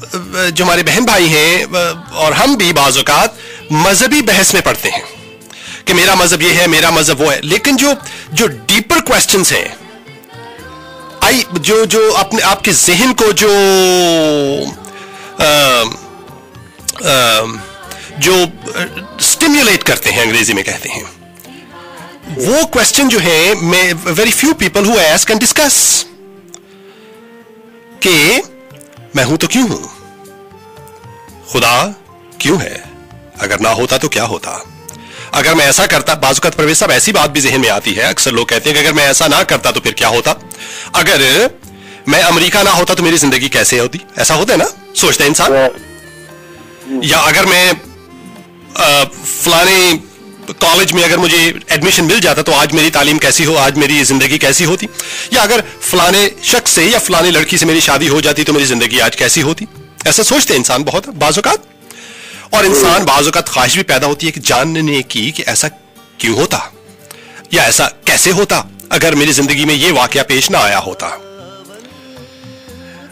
जो हमारे बहन भाई हैं और हम भी बाज़ औक़ात मजहबी बहस में पढ़ते हैं कि मेरा मजहब ये है, मेरा मजहब वो है, लेकिन जो डीपर क्वेश्चंस हैं, जो अपने आपके जहन को जो स्टिम्युलेट करते हैं, अंग्रेजी में कहते हैं, वो क्वेश्चन जो है, मैं very few people who ask and discuss कि मैं हूं तो क्यों हूं, खुदा क्यों है, अगर ना होता तो क्या होता, अगर मैं ऐसा करता, बाज़-औक़ात परवेज़ साहब ऐसी बात भी जहन में आती है, अक्सर लोग कहते हैं कि अगर मैं ऐसा ना करता तो फिर क्या होता, अगर मैं अमेरिका ना होता तो मेरी जिंदगी कैसे होती, ऐसा होता है ना, सोचता है इंसान, या अगर मैं फलाने कॉलेज में अगर मुझे एडमिशन मिल जाता तो आज मेरी तालीम कैसी हो, आज मेरी जिंदगी कैसी होती, या अगर फलाने शख्स से या फलानी लड़की से मेरी शादी हो जाती तो मेरी जिंदगी आज कैसी होती, ऐसा सोचते हैं इंसान बहुत बाज़-औक़ात। और इंसान बाज़-औक़ात ख्वाहिश भी पैदा होती है कि जानने की कि ऐसा क्यों होता या ऐसा कैसे होता अगर मेरी जिंदगी में ये वाकया पेश ना आया होता।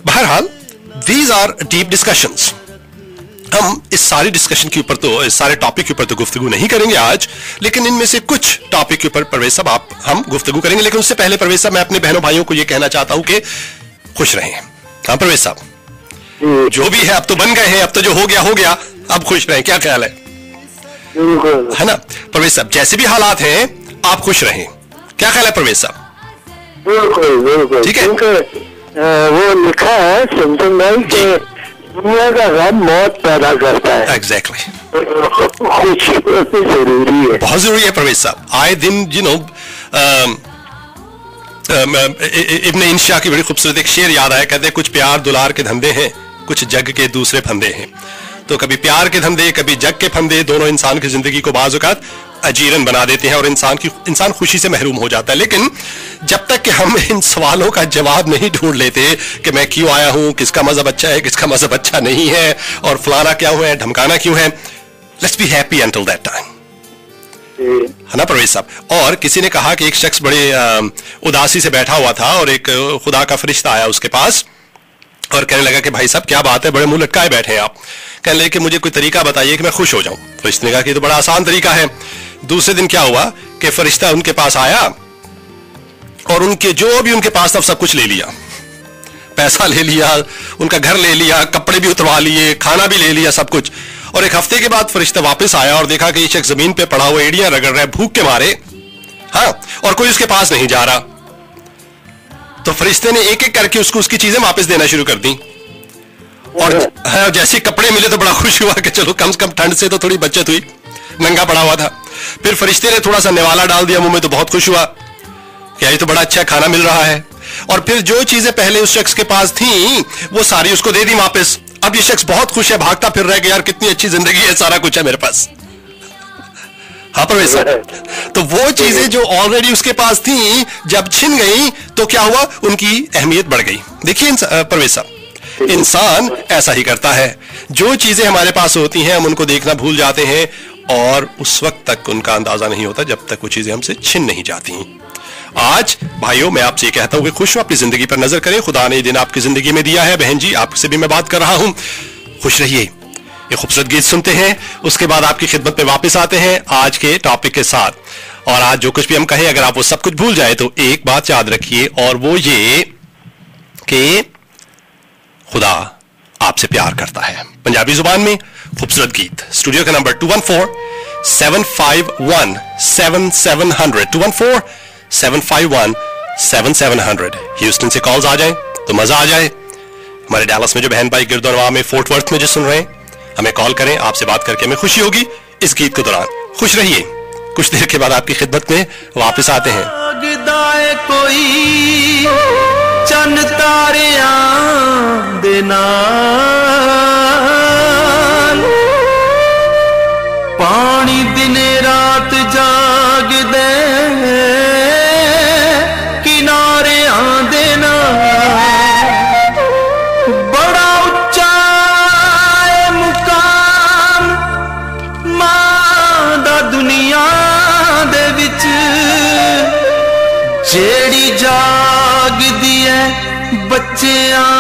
बहरहाल दीज आर डीप डिस्कशंस। हम इस सारी डिस्कशन के ऊपर तो, इस सारे टॉपिक के ऊपर तो गुफ्तगू नहीं करेंगे आज, लेकिन इनमें से कुछ टॉपिक के ऊपर परवेज़ साहब हम गुफ्तगू करेंगे। लेकिन उससे पहले परवेज़ साहब, मैं अपने बहनों भाइयों को यह कहना चाहता हूं कि खुश रहें। हाँ परवेज़ साहब, जो भी है अब तो बन गए हैं, अब तो जो हो गया, अब खुश रहें, क्या ख्याल है? है ना परवेज़ साहब, जैसे भी हालात हैं आप खुश रहें, क्या ख्याल है परवेज़ साहब? बिल्कुल ठीक है। वो लिखा है सिमसन भाई कि दुनिया का गम मौत पैदा करता है। एग्जैक्टली। खुशी जरूरी है, बहुत जरूरी है परवेज़ साहब। आए दिन इब्न इंशा की बड़ी खूबसूरत एक शेर याद आया, कहते हैं कुछ प्यार दुलार के धंधे हैं, कुछ जग के दूसरे फंदे हैं। तो कभी प्यार के धंधे, कभी जग के फंदे, दोनों इंसान की जिंदगी को बाज़-औक़ात अजीरन बना देते हैं और इंसान खुशी से महरूम हो जाता है। लेकिन जब तक कि हम इन सवालों का जवाब नहीं ढूंढ लेते कि मैं क्यों आया हूं, किसका मजहब अच्छा है, किसका मजहब अच्छा नहीं है, और फलाना क्या हुआ है, धमकाना क्यों है, let's be happy until that time, है ना परवेज़ साहब। और किसी ने कहा कि एक शख्स बड़े उदासी से बैठा हुआ था और एक खुदा का फरिश्ता आया उसके पास और कहने लगा कि भाई साहब क्या बात है, बड़े मुंह लटकाए बैठे हैं आप, कहने लगे कि मुझे कोई तरीका बताइए कि मैं खुश हो जाऊं। फरिश्ते ने कहा कि ये तो बड़ा आसान तरीका है। दूसरे दिन क्या हुआ कि फरिश्ता उनके पास आया और उनके जो भी उनके पास था सब कुछ ले लिया, पैसा ले लिया, उनका घर ले लिया, कपड़े भी उतरवा लिए, खाना भी ले लिया, सब कुछ। और एक हफ्ते के बाद फरिश्ता वापस आया और देखा कि ये शख्स जमीन पे पड़ा हुआ एड़ियां रगड़ रहा है भूख के मारे, हाँ, और कोई उसके पास नहीं जा रहा। तो फरिश्ते ने एक एक करके उसको उसकी चीजें वापस देना शुरू कर दी और हाँ, जैसे कपड़े मिले तो बड़ा खुश हुआ कि चलो कम से कम ठंड से तो थोड़ी बचत हुई, नंगा पड़ा हुआ था। फिर फरिश्ते ने थोड़ा सा निवाला डाल दिया मुंह में तो बहुत खुश हुआ कि ये तो बड़ा अच्छा खाना मिल रहा है। और फिर जो चीजें पहले उस शख्स के पास थी वो सारी उसको दे दी वापस। अब ये शख्स बहुत खुश है, भागता फिर रहा है कि यार कितनी अच्छी जिंदगी है, सारा कुछ है मेरे पास। हाँ परवेज़ साहब, तो वो चीजें जो ऑलरेडी उसके पास थी जब छिन गई तो क्या हुआ, उनकी अहमियत बढ़ गई। देखिए परवेज़ साहब, इंसान ऐसा ही करता है, जो चीजें हमारे पास होती हैं हम उनको देखना भूल जाते हैं और उस वक्त तक उनका अंदाजा नहीं होता जब तक वो चीजें हमसे छिन नहीं जाती। आज भाइयों मैं आपसे कहता हूं कि खुश हो, अपनी जिंदगी पर नजर करें, खुदा ने ये दिन आपकी जिंदगी में दिया है। बहन जी आपसे भी मैं बात कर रहा हूं, खुश रहिए। ये खूबसूरत गीत सुनते हैं, उसके बाद आपकी खिदमत में वापस आते हैं आज के टॉपिक के साथ। और आज जो कुछ भी हम कहें अगर आप वो सब कुछ भूल जाए तो एक बात याद रखिए और वो ये कि खुदा आपसे प्यार करता है। पंजाबी जुबान में खूबसूरत गीत। स्टूडियो का नंबर 214-751-7700 214-751-7700। ह्यूस्टन से कॉल्स आ जाएं तो मजा आ जाए। हमारे डैलस में जो बहन भाई गिरदोनवा में, फोर्ट वर्थ में जो सुन रहे हैं, हमें कॉल करें, आपसे बात करके हमें खुशी होगी। इस गीत के दौरान खुश रहिए। कुछ देर के बाद आपकी खिदमत में वापस आते हैं। कोई चन तारियां दे नाल पानी दिने रात जाग दे किनारे आंदे नाल बड़ा उच्चा मुकाम मां दा दुनिया दे विच जेड़ी जागदी है बच्चियां